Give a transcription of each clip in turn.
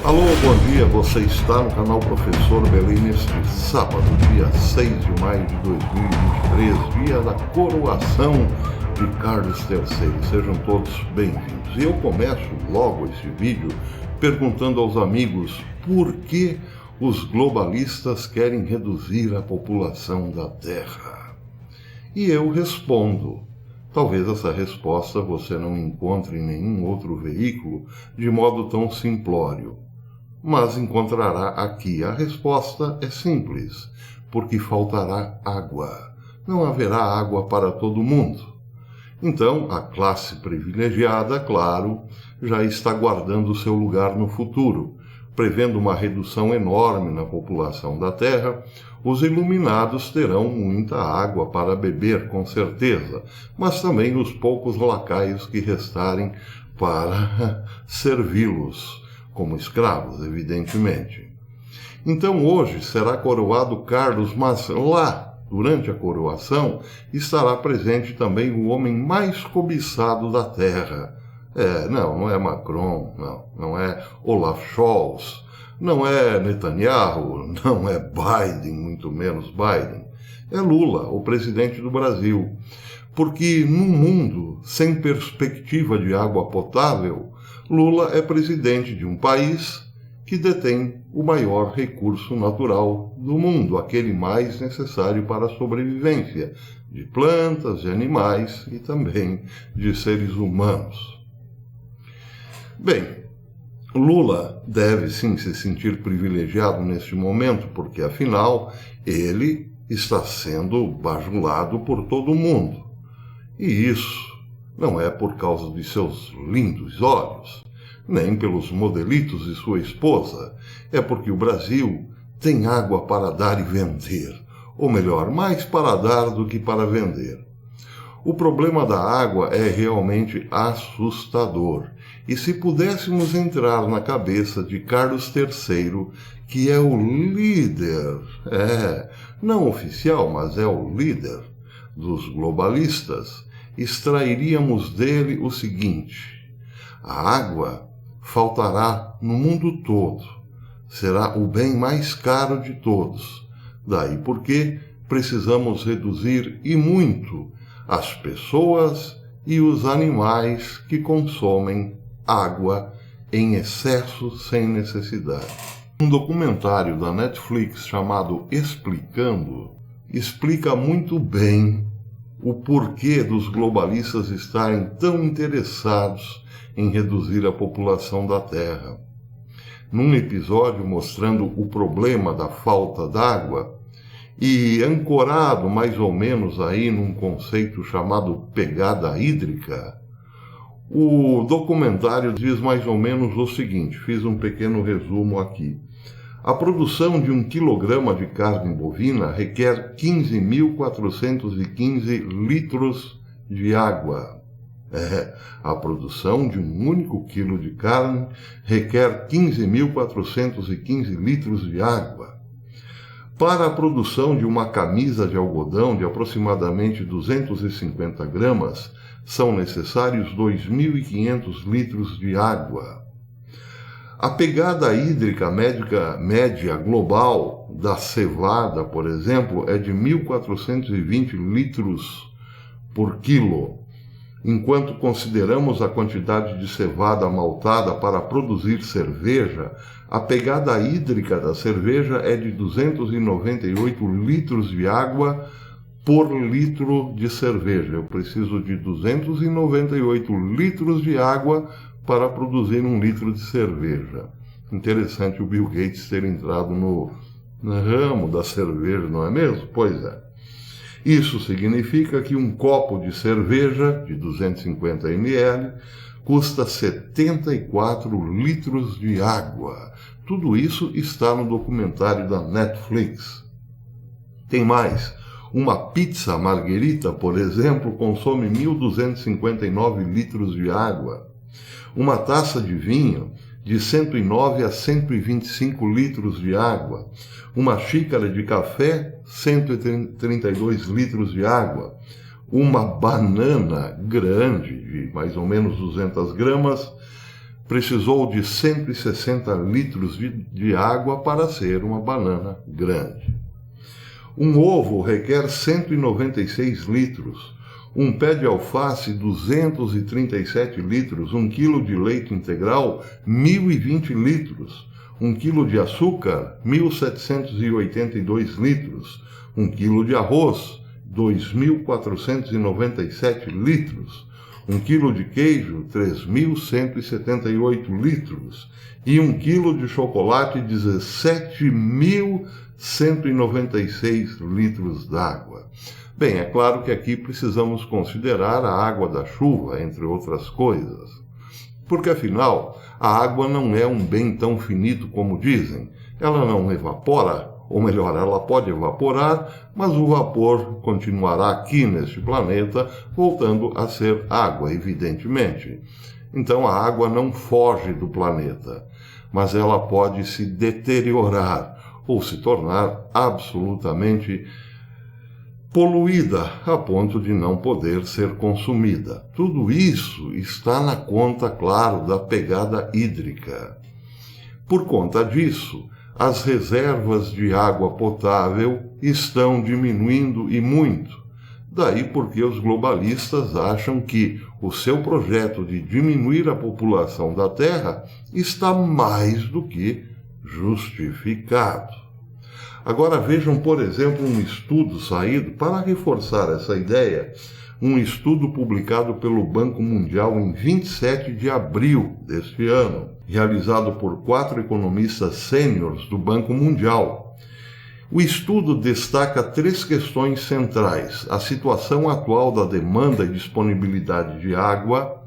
Alô, bom dia, você está no canal Professor Belém neste sábado, dia 6 de maio de 2023, dia da coroação de Carlos III. Sejam todos bem-vindos. E eu começo logo esse vídeo perguntando aos amigos por que os globalistas querem reduzir a população da Terra. E eu respondo. Talvez essa resposta você não encontre em nenhum outro veículo de modo tão simplório. Mas encontrará aqui. A resposta é simples, porque faltará água. Não haverá água para todo mundo. Então, a classe privilegiada, claro, já está guardando seu lugar no futuro. Prevendo uma redução enorme na população da Terra, os iluminados terão muita água para beber, com certeza, mas também os poucos lacaios que restarem para servi-los, como escravos, evidentemente. Então hoje será coroado Carlos, mas lá, durante a coroação, estará presente também o homem mais cobiçado da Terra. Não é Macron, não é Olaf Scholz, não é Netanyahu, não é Biden, muito menos Biden. É Lula, o presidente do Brasil. Porque num mundo sem perspectiva de água potável, Lula é presidente de um país que detém o maior recurso natural do mundo, aquele mais necessário para a sobrevivência de plantas, de animais e também de seres humanos. Bem, Lula deve sim se sentir privilegiado neste momento, porque afinal ele está sendo bajulado por todo mundo. E isso não é por causa de seus lindos olhos, nem pelos modelitos de sua esposa. É porque o Brasil tem água para dar e vender. Ou melhor, mais para dar do que para vender. O problema da água é realmente assustador. E se pudéssemos entrar na cabeça de Carlos III, que é o líder, não oficial, mas é o líder dos globalistas, extrairíamos dele o seguinte: a água faltará no mundo todo, será o bem mais caro de todos. Daí porque precisamos reduzir e muito as pessoas e os animais que consomem água em excesso sem necessidade. Um documentário da Netflix chamado Explicando explica muito bem o porquê dos globalistas estarem tão interessados em reduzir a população da Terra. Num episódio mostrando o problema da falta d'água e ancorado mais ou menos aí num conceito chamado pegada hídrica, o documentário diz mais ou menos o seguinte, fiz um pequeno resumo aqui. A produção de 1 quilograma de carne bovina requer 15.415 litros de água. A produção de um único quilo de carne requer 15.415 litros de água. Para a produção de uma camisa de algodão de aproximadamente 250 gramas, são necessários 2.500 litros de água. A pegada hídrica média global da cevada, por exemplo, é de 1.420 litros por quilo. Enquanto consideramos a quantidade de cevada maltada para produzir cerveja, a pegada hídrica da cerveja é de 298 litros de água por litro de cerveja. Eu preciso de 298 litros de água para produzir 1 litro de cerveja. Interessante o Bill Gates ter entrado no ramo da cerveja, não é mesmo? Pois é. Isso significa que um copo de cerveja de 250 ml custa 74 litros de água. Tudo isso está no documentário da Netflix. Tem mais. Uma pizza margherita, por exemplo, consome 1.259 litros de água. Uma taça de vinho de 109 a 125 litros de água. Uma xícara de café, 132 litros de água. Uma banana grande, de mais ou menos 200 gramas, precisou de 160 litros de água para ser uma banana grande. Um ovo requer 196 litros, um pé de alface 237 litros, 1 quilo de leite integral 1.020 litros, 1 quilo de açúcar 1.782 litros, 1 quilo de arroz 2.497 litros, 1 quilo de queijo 3.178 litros e 1 quilo de chocolate 17.196 litros d'água. Bem, é claro que aqui precisamos considerar a água da chuva, entre outras coisas. Porque, afinal, a água não é um bem tão finito como dizem. Ela não evapora, ou melhor, ela pode evaporar, mas o vapor continuará aqui neste planeta, voltando a ser água, evidentemente. Então a água não foge do planeta, mas ela pode se deteriorar ou se tornar absolutamente poluída a ponto de não poder ser consumida. Tudo isso está na conta, claro, da pegada hídrica. Por conta disso, as reservas de água potável estão diminuindo e muito. Daí porque os globalistas acham que o seu projeto de diminuir a população da Terra está mais do que justificado. Agora vejam, por exemplo, um estudo saído, para reforçar essa ideia, um estudo publicado pelo Banco Mundial em 27 de abril deste ano, realizado por 4 economistas sêniores do Banco Mundial. O estudo destaca 3 questões centrais: a situação atual da demanda e disponibilidade de água,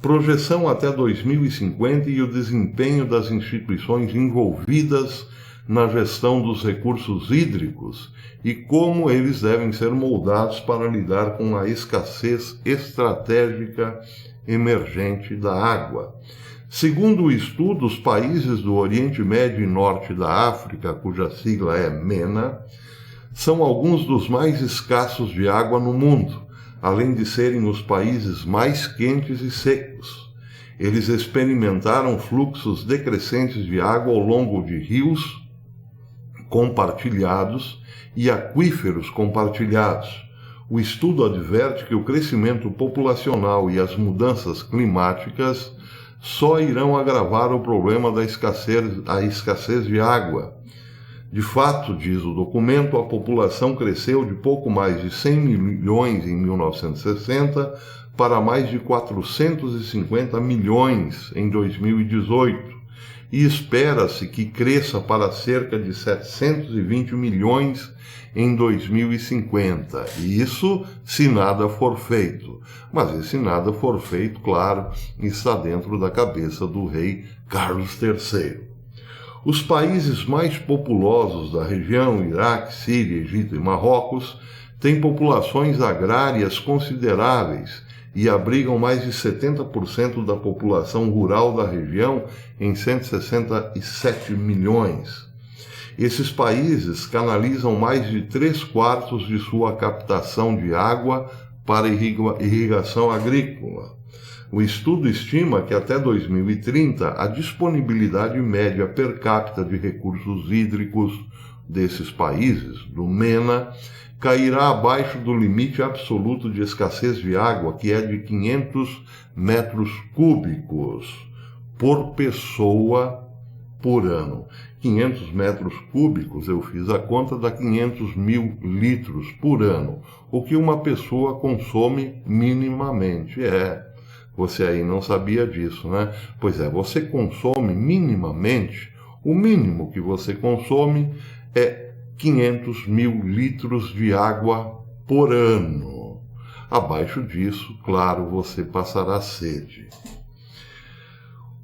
projeção até 2050 e o desempenho das instituições envolvidas na gestão dos recursos hídricos e como eles devem ser moldados para lidar com a escassez estratégica emergente da água. Segundo o estudo, os países do Oriente Médio e Norte da África, cuja sigla é MENA, são alguns dos mais escassos de água no mundo, além de serem os países mais quentes e secos. Eles experimentaram fluxos decrescentes de água ao longo de rios compartilhados e aquíferos compartilhados. O estudo adverte que o crescimento populacional e as mudanças climáticas só irão agravar o problema da escassez de água. De fato, diz o documento, a população cresceu de pouco mais de 100 milhões em 1960 para mais de 450 milhões em 2018. E espera-se que cresça para cerca de 720 milhões em 2050. E isso se nada for feito. Mas esse nada for feito, claro, está dentro da cabeça do rei Carlos III. Os países mais populosos da região, Iraque, Síria, Egito e Marrocos, têm populações agrárias consideráveis e abrigam mais de 70% da população rural da região em 167 milhões. Esses países canalizam mais de 3/4 de sua captação de água para irrigação agrícola. O estudo estima que até 2030 a disponibilidade média per capita de recursos hídricos desses países, do MENA, cairá abaixo do limite absoluto de escassez de água, que é de 500 metros cúbicos por pessoa por ano. 500 metros cúbicos, eu fiz a conta, dá 500 mil litros por ano, o que uma pessoa consome minimamente. Você aí não sabia disso, né? Pois é, você consome minimamente, o mínimo que você consome é 500 mil litros de água por ano. Abaixo disso, claro, você passará sede.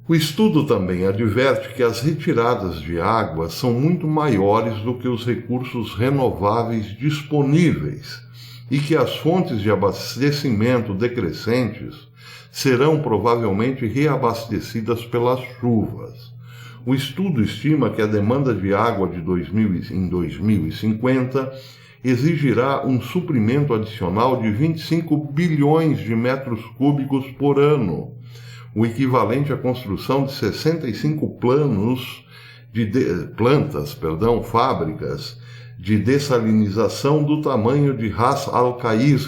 O estudo também adverte que as retiradas de água são muito maiores do que os recursos renováveis disponíveis e que as fontes de abastecimento decrescentes serão provavelmente reabastecidas pelas chuvas. O estudo estima que a demanda de água em 2050 exigirá um suprimento adicional de 25 bilhões de metros cúbicos por ano, o equivalente à construção de 65 fábricas de dessalinização do tamanho de Ras Al Khair,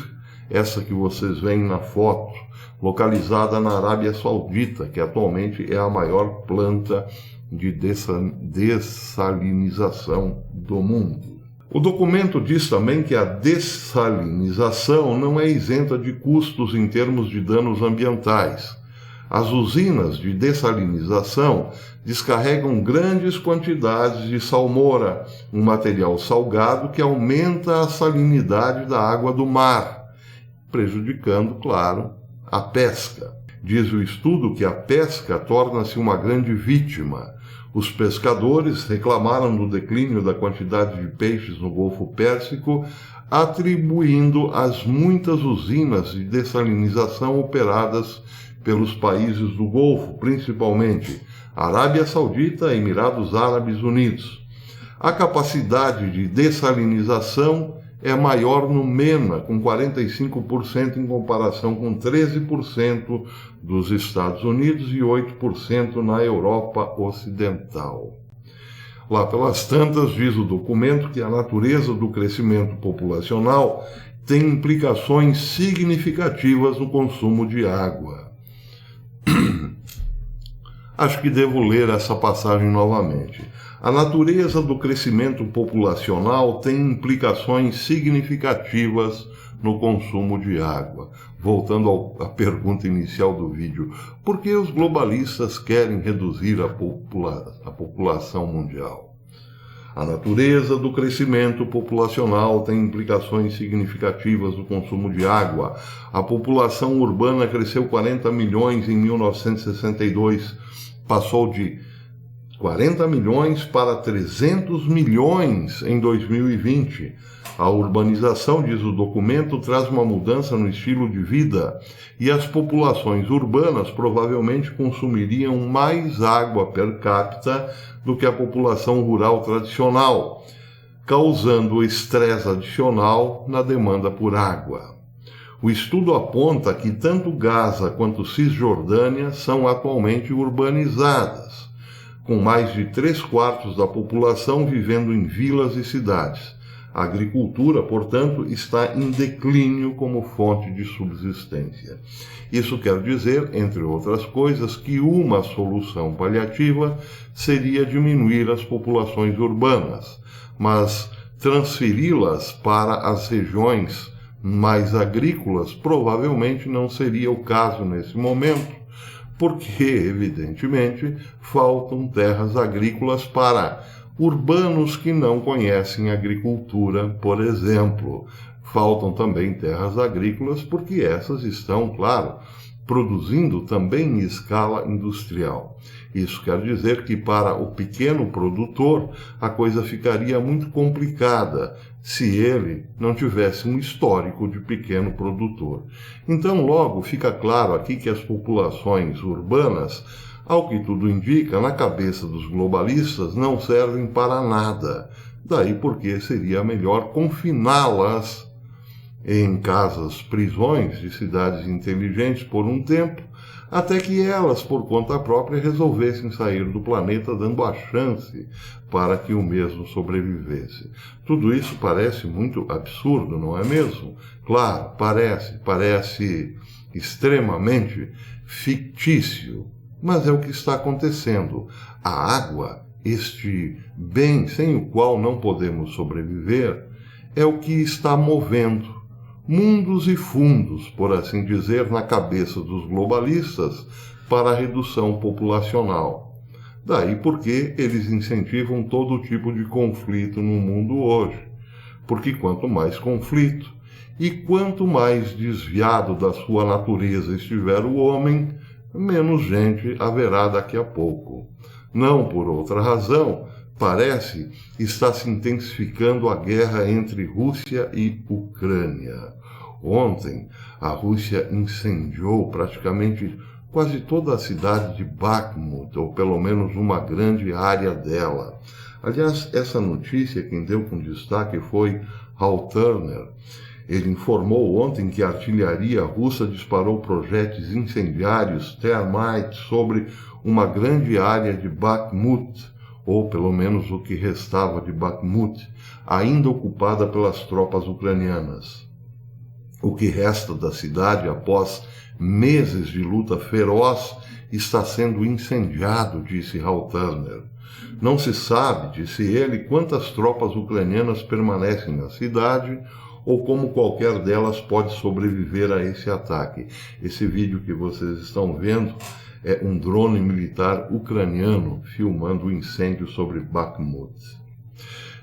essa que vocês veem na foto, localizada na Arábia Saudita, que atualmente é a maior planta de dessalinização do mundo. O documento diz também que a dessalinização não é isenta de custos em termos de danos ambientais. As usinas de dessalinização descarregam grandes quantidades de salmoura, um material salgado que aumenta a salinidade da água do mar, prejudicando, claro, a pesca. Diz o estudo que a pesca torna-se uma grande vítima. Os pescadores reclamaram do declínio da quantidade de peixes no Golfo Pérsico, atribuindo às muitas usinas de dessalinização operadas pelos países do Golfo, principalmente Arábia Saudita e Emirados Árabes Unidos. A capacidade de dessalinização é maior no MENA, com 45% em comparação com 13% dos Estados Unidos e 8% na Europa Ocidental. Lá pelas tantas, diz o documento que a natureza do crescimento populacional tem implicações significativas no consumo de água. Acho que devo ler essa passagem novamente. A natureza do crescimento populacional tem implicações significativas no consumo de água. Voltando à pergunta inicial do vídeo, por que os globalistas querem reduzir a população mundial? A natureza do crescimento populacional tem implicações significativas no consumo de água. A população urbana cresceu 40 milhões em 1962, passou de 40 milhões para 300 milhões em 2020. A urbanização, diz o documento, traz uma mudança no estilo de vida e as populações urbanas provavelmente consumiriam mais água per capita do que a população rural tradicional, causando estresse adicional na demanda por água. O estudo aponta que tanto Gaza quanto Cisjordânia são atualmente urbanizadas, com mais de 3/4 da população vivendo em vilas e cidades. A agricultura, portanto, está em declínio como fonte de subsistência. Isso quer dizer, entre outras coisas, que uma solução paliativa seria diminuir as populações urbanas, mas transferi-las para as regiões mais agrícolas provavelmente não seria o caso nesse momento, porque, evidentemente, faltam terras agrícolas para urbanos que não conhecem agricultura, por exemplo. Faltam também terras agrícolas porque essas estão, claro, produzindo também em escala industrial. Isso quer dizer que para o pequeno produtor a coisa ficaria muito complicada se ele não tivesse um histórico de pequeno produtor. Então, logo, fica claro aqui que as populações urbanas, ao que tudo indica, na cabeça dos globalistas, não servem para nada. Daí porque seria melhor confiná-las em casas, prisões de cidades inteligentes por um tempo, até que elas, por conta própria, resolvessem sair do planeta, dando a chance para que o mesmo sobrevivesse. Tudo isso parece muito absurdo, não é mesmo? Claro, parece extremamente fictício, mas é o que está acontecendo. A água, este bem sem o qual não podemos sobreviver, é o que está movendo mundos e fundos, por assim dizer, na cabeça dos globalistas para a redução populacional. Daí porque eles incentivam todo tipo de conflito no mundo hoje. Porque quanto mais conflito e quanto mais desviado da sua natureza estiver o homem, menos gente haverá daqui a pouco. Não por outra razão, parece estar se intensificando a guerra entre Rússia e Ucrânia. Ontem, a Rússia incendiou praticamente quase toda a cidade de Bakhmut, ou pelo menos uma grande área dela. Aliás, essa notícia quem deu com destaque foi Hal Turner. Ele informou ontem que a artilharia russa disparou projéteis incendiários, termites, sobre uma grande área de Bakhmut, ou pelo menos o que restava de Bakhmut, ainda ocupada pelas tropas ucranianas. O que resta da cidade, após meses de luta feroz, está sendo incendiado, disse Hal Turner. Não se sabe, disse ele, quantas tropas ucranianas permanecem na cidade ou como qualquer delas pode sobreviver a esse ataque. Esse vídeo que vocês estão vendo é um drone militar ucraniano filmando o incêndio sobre Bakhmut.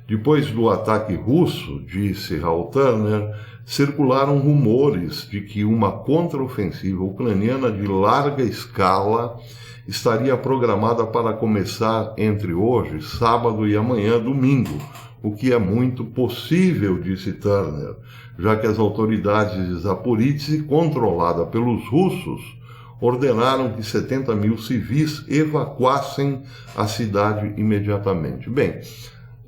Depois do ataque russo, disse Hal Turner, circularam rumores de que uma contraofensiva ucraniana de larga escala estaria programada para começar entre hoje, sábado e amanhã, domingo, o que é muito possível, disse Turner, já que as autoridades de Zaporizhzhia, controlada pelos russos, ordenaram que 70 mil civis evacuassem a cidade imediatamente. Bem,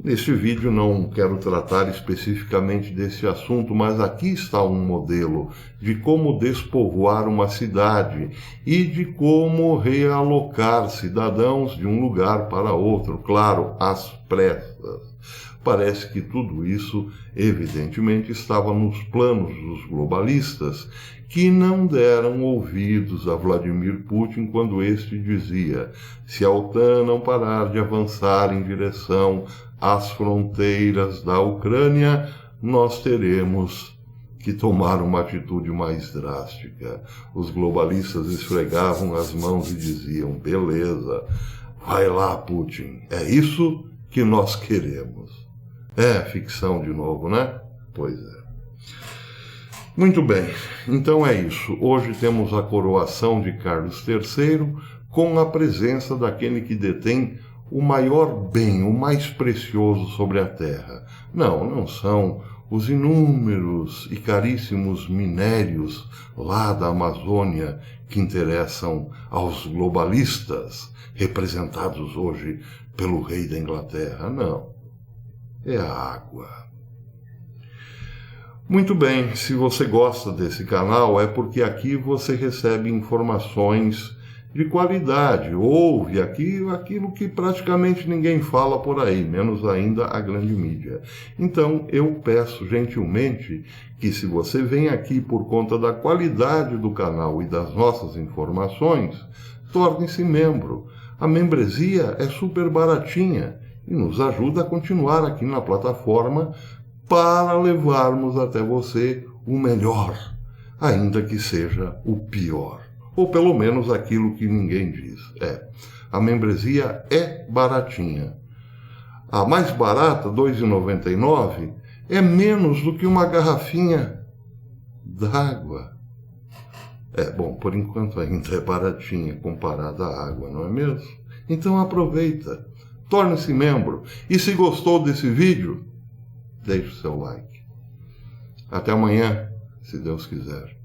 neste vídeo não quero tratar especificamente desse assunto, mas aqui está um modelo de como despovoar uma cidade e de como realocar cidadãos de um lugar para outro, claro, às pressas. Parece que tudo isso, evidentemente, estava nos planos dos globalistas, que não deram ouvidos a Vladimir Putin quando este dizia: se a OTAN não parar de avançar em direção às fronteiras da Ucrânia, nós teremos que tomar uma atitude mais drástica. Os globalistas esfregavam as mãos e diziam: beleza, vai lá, Putin, é isso que nós queremos. É ficção de novo, né? Pois é. Muito bem, então é isso. Hoje temos a coroação de Carlos III com a presença daquele que detém o maior bem, o mais precioso sobre a terra. Não são os inúmeros e caríssimos minérios lá da Amazônia que interessam aos globalistas, representados hoje pelo rei da Inglaterra. Não. É a água. Muito bem, se você gosta desse canal é porque aqui você recebe informações de qualidade, ouve aquilo que praticamente ninguém fala por aí, menos ainda a grande mídia. Então eu peço gentilmente que, se você vem aqui por conta da qualidade do canal e das nossas informações, torne-se membro. A membresia é super baratinha e nos ajuda a continuar aqui na plataforma para levarmos até você o melhor, ainda que seja o pior. Ou pelo menos aquilo que ninguém diz. A membresia é baratinha. A mais barata, R$ 2,99, é menos do que uma garrafinha d'água. Bom, por enquanto ainda é baratinha comparada à água, não é mesmo? Então aproveita. Torne-se membro. E se gostou desse vídeo, deixe o seu like. Até amanhã, se Deus quiser.